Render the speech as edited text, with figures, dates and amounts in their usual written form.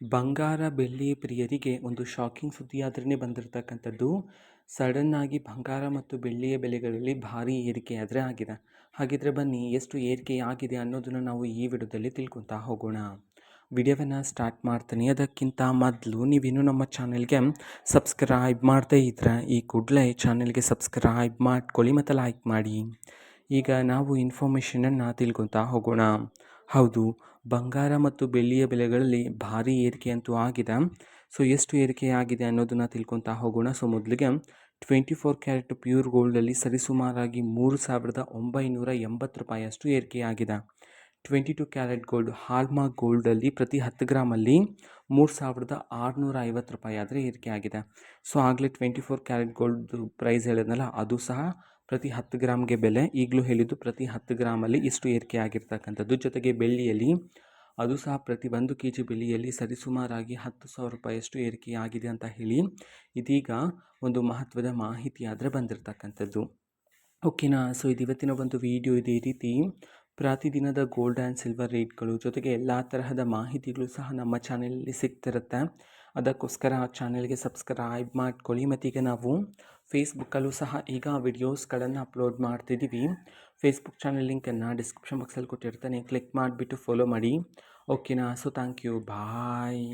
ಬಂಗಾರ ಬೆಳ್ಳಿ ಪ್ರಿಯರಿಗೆ ಒಂದು ಶಾಕಿಂಗ್ ಸುದ್ದಿಯಾದ್ರೇ ಬಂದಿರತಕ್ಕಂಥದ್ದು. ಸಡನ್ನಾಗಿ ಬಂಗಾರ ಮತ್ತು ಬೆಳ್ಳಿಯ ಬೆಲೆಗಳಲ್ಲಿ ಭಾರಿ ಏರಿಕೆಯಾದರೆ ಆಗಿದೆ. ಹಾಗಿದ್ರೆ ಬನ್ನಿ ಎಷ್ಟು ಏರಿಕೆ ಆಗಿದೆ ಅನ್ನೋದನ್ನು ನಾವು ಈ ವಿಡಿಯೋದಲ್ಲಿ ತಿಳ್ಕೊತಾ ಹೋಗೋಣ. ವಿಡಿಯೋವನ್ನು ಸ್ಟಾರ್ಟ್ ಮಾಡ್ತೀನಿ. ಅದಕ್ಕಿಂತ ಮೊದಲು ನೀವಿನ್ನೂ ನಮ್ಮ ಚಾನೆಲ್ಗೆ ಸಬ್ಸ್ಕ್ರೈಬ್ ಮಾಡದೇ ಇದ್ದರೆ ಈ ಕೂಡಲೇ ಚಾನೆಲ್ಗೆ ಸಬ್ಸ್ಕ್ರೈಬ್ ಮಾಡ್ಕೊಳ್ಳಿ ಮತ್ತು ಲೈಕ್ ಮಾಡಿ. ಈಗ ನಾವು ಇನ್ಫಾರ್ಮೇಷನನ್ನು ತಿಳ್ಕೊತಾ ಹೋಗೋಣ. ಹೌದು, ಬಂಗಾರ ಮತ್ತು ಬೆಳ್ಳಿಯ ಬೆಲೆಗಳಲ್ಲಿ ಭಾರಿ ಏರಿಕೆ ಅಂತೂ ಆಗಿದೆ. ಸೊ ಎಷ್ಟು ಏರಿಕೆ ಆಗಿದೆ ಅನ್ನೋದನ್ನು ತಿಳ್ಕೊತಾ ಹೋಗೋಣ. ಸೊ ಮೊದಲಿಗೆ 24 ಕ್ಯಾರೆಟ್ ಪ್ಯೂರ್ ಗೋಲ್ಡಲ್ಲಿ ಸರಿಸುಮಾರಾಗಿ 3,980 ರೂಪಾಯಿಯಷ್ಟು ಏರಿಕೆಯಾಗಿದೆ. 22 ಕ್ಯಾರೆಟ್ ಗೋಲ್ಡ್ ಹಾಲ್ಮಾರ್ಕ್ ಗೋಲ್ಡಲ್ಲಿ ಪ್ರತಿ 10 ಗ್ರಾಮಲ್ಲಿ 3,650 ರೂಪಾಯಿ ಆದರೆ ಏರಿಕೆ ಆಗಿದೆ. ಸೊ ಆಗಲೇ 24 ಕ್ಯಾರೆಟ್ ಗೋಲ್ಡ್ ಪ್ರೈಸ್ ಹೇಳಿದ್ನಲ್ಲ, ಅದು ಸಹ ಪ್ರತಿ 10 ಗ್ರಾಮ್ಗೆ ಬೆಲೆ ಈಗಲೂ ಹೇಳಿದ್ದು ಪ್ರತಿ 10 ಗ್ರಾಮಲ್ಲಿ ಇಷ್ಟು ಏರಿಕೆ ಆಗಿರ್ತಕ್ಕಂಥದ್ದು. ಜೊತೆಗೆ ಬೆಳ್ಳಿಯಲ್ಲಿ ಅದು ಸಹ ಪ್ರತಿ 1 kg ಬೆಳ್ಳಿಯಲ್ಲಿ ಸರಿಸುಮಾರಾಗಿ 10,000 ರೂಪಾಯಿಯಷ್ಟು ಏರಿಕೆಯಾಗಿದೆ ಅಂತ ಹೇಳಿ ಇದೀಗ ಒಂದು ಮಹತ್ವದ ಮಾಹಿತಿ ಆದರೆ ಬಂದಿರತಕ್ಕಂಥದ್ದು. ಓಕೆನಾ. ಸೊ ಇದು ಇವತ್ತಿನ ಒಂದು ವಿಡಿಯೋ. ಇದೇ ರೀತಿ ಪ್ರತಿದಿನದ ಗೋಲ್ಡ್ ಆ್ಯಂಡ್ ಸಿಲ್ವರ್ ರೇಟ್ಗಳು ಜೊತೆಗೆ ಎಲ್ಲ ತರಹದ ಮಾಹಿತಿಗಳು ಸಹ ನಮ್ಮ ಚಾನೆಲಲ್ಲಿ ಸಿಗ್ತಿರುತ್ತೆ. ಅದಕ್ಕೋಸ್ಕರ ಚಾನೆಲ್ಗೆ ಸಬ್ಸ್ಕ್ರೈಬ್ ಮಾಡ್ಕೊಳ್ಳಿ. ಮತ್ತೀಗ ನಾವು ಫೇಸ್ಬುಕ್ಕಲ್ಲೂ ಸಹ ಈಗ ವಿಡಿಯೋಸ್ಗಳನ್ನು ಅಪ್ಲೋಡ್ ಮಾಡ್ತಿದ್ದೀವಿ. ಫೇಸ್ಬುಕ್ ಚಾನಲ್ ಲಿಂಕನ್ನು ಡಿಸ್ಕ್ರಿಪ್ಷನ್ ಬಾಕ್ಸಲ್ಲಿ ಕೊಟ್ಟಿರ್ತಾನೆ, ಕ್ಲಿಕ್ ಮಾಡಿಬಿಟ್ಟು ಫಾಲೋ ಮಾಡಿ. ಓಕೆನಾ. So thank you, bye.